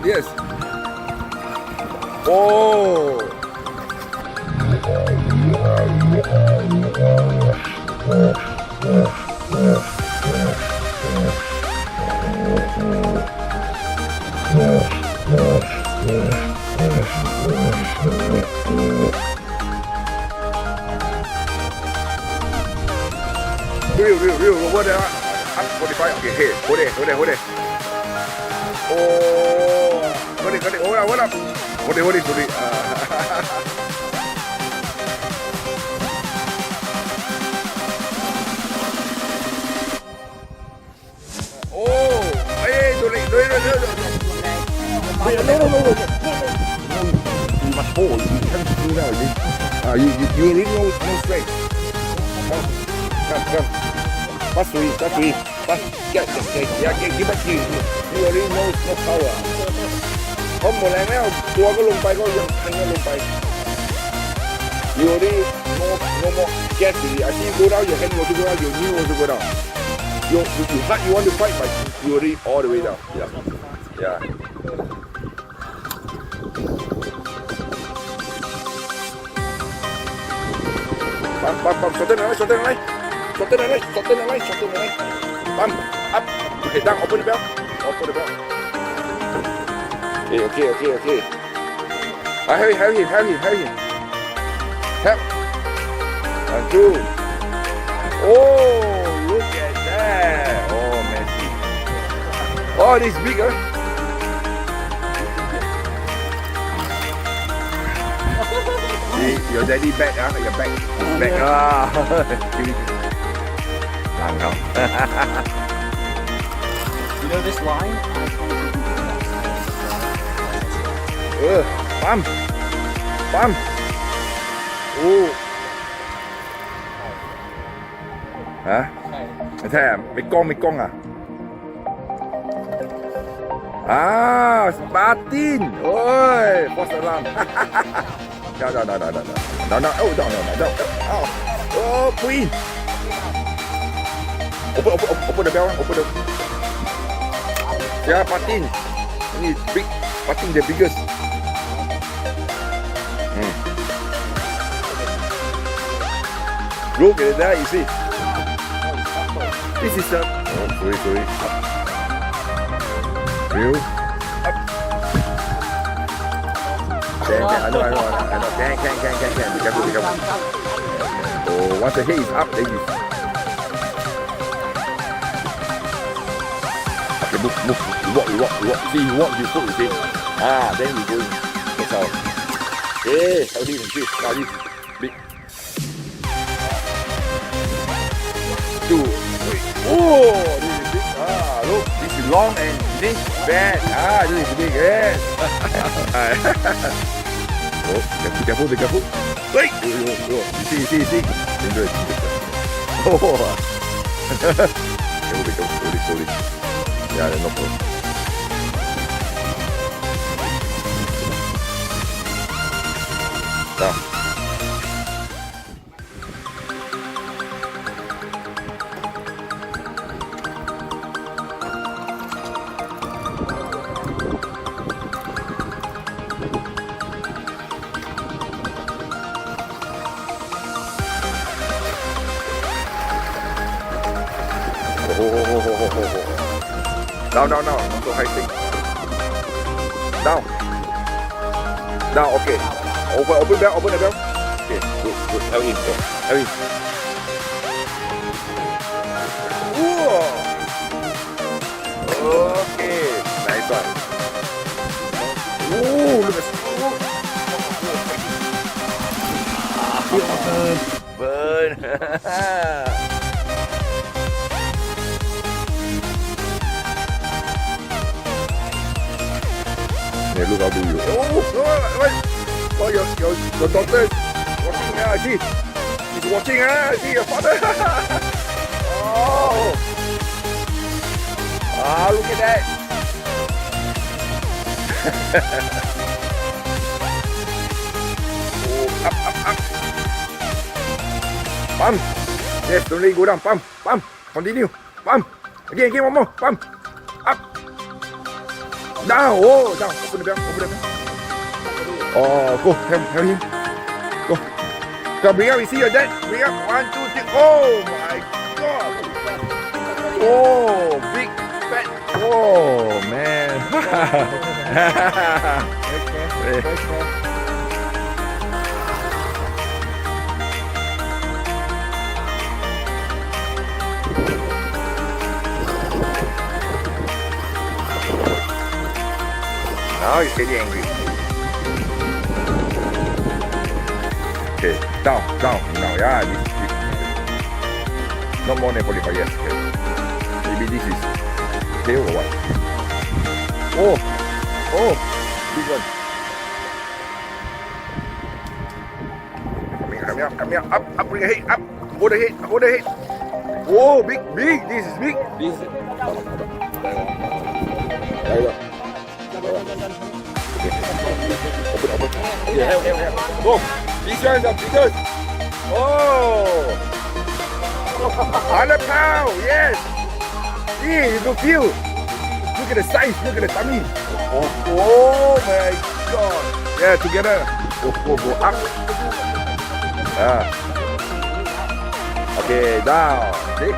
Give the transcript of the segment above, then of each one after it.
yes. Oh. Real, over there. Up 45. Okay, hey, hold it. Oh, got it. Hold up. Hold it. Oh, hey, no. You must hold. You can't do that. You need no strength. Come. Pass to it. Get. Give back to you. You already know no power. เขาหมดแรงแล้วตัวก็ลงไปก็ยังลงไป You already no more get to it. I see you go down, your hand want to go down, your knee want to go down. You want to fight, but you already all the way down. Yeah. Bam. Shorten away. Bam. Up. Okay, down. Open the bell. Okay. Help him. Help. 1, 2. Oh, look at that. Oh, Messi. Oh, this is bigger. See, your daddy back, your back. You know this line? Bam. Oh. Hả? Thế à? Mekong à? À, Spartan. Ôi, false alarm. No. Oh, no. Oh, Queen. Open the bell. Yeah, Spartan. Ini big. Spartan the biggest. Look at that, you see. This is a... Oh, sorry. Up. Real. Up. I know. Can. Be careful. Oh, once the head is up, then you... Okay, move. You walk. See, you walk, you put, you see. Then you go. That's all. Okay, how do you see? Now this big. 2, 3. Oh, this is big. Look, this is long and this bad. This is big. Yes. Oh, be careful. Wait. You see. Enjoy. Oh. Careful. Slowly. Yeah, no problem. Down. Down, not so high thing. Down, okay. Open the bell. Okay, good. Help him. Okay, nice one. Look at burn. Look how do you. Oh, your daughter is watching. She's watching. I see your father. Oh. Look at that. Up. Pump. Yes, don't let it go down. Pump. Continue. Pump. Again, one more. Pump. Up. Down. Oh, down. Open the bell. Open the bell. Oh, go. Tell him. Go. Come, bring up. We see your dad. Bring up. 1, 2, 3. Oh my God. Oh, big fat. Oh man. Now he's getting angry. Okay, down. Now, yeah. No more than 45 years. Okay. Maybe this is tail or what? Oh, big one. Come here, up, bring the head, up. Hold the head. Oh, big. This is big. There you go. Open. Yeah, help. Go. These ones are bigger. Oh. 100 pounds, yes. Yeah, you can feel. Look at the size, look at the tummy. Oh my God. Yeah, together. Go up. Okay, down. See?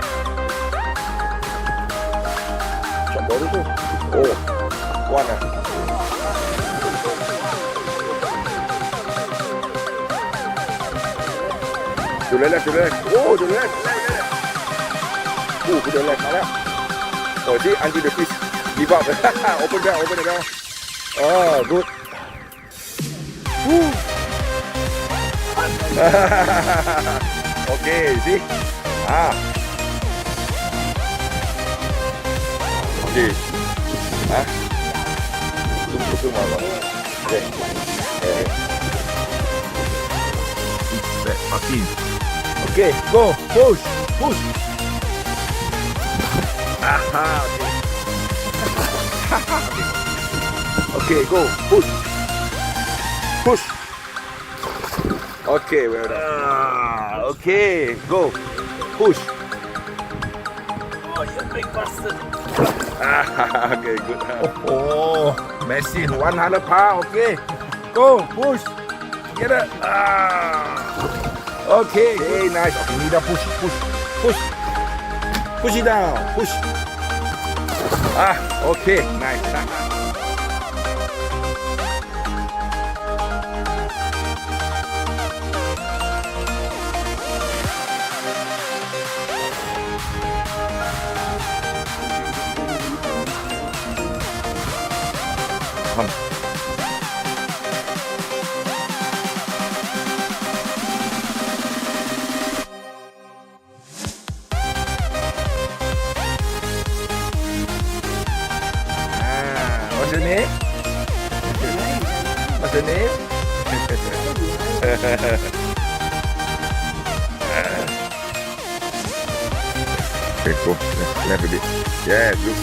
Chop body too. Oh, one. To the left. Oh, to the left. To the left. Oh, see, until the fish give up. Open the door. Oh, good. Okay, see? Okay. Tunggu malam. Okay. Makin. Okay, go. Push. Okay, go. Push. Okay, well done. Okay, go. Push. Oh, you big bastard. Okay, good. Oh, messy. 100 pounds. Okay, go. Push. Get it. Okay, nice. Okay, need a push. Push it down. Push. Okay, nice. What's your name? What's your name? Okay, go. Left a bit. Yeah, good.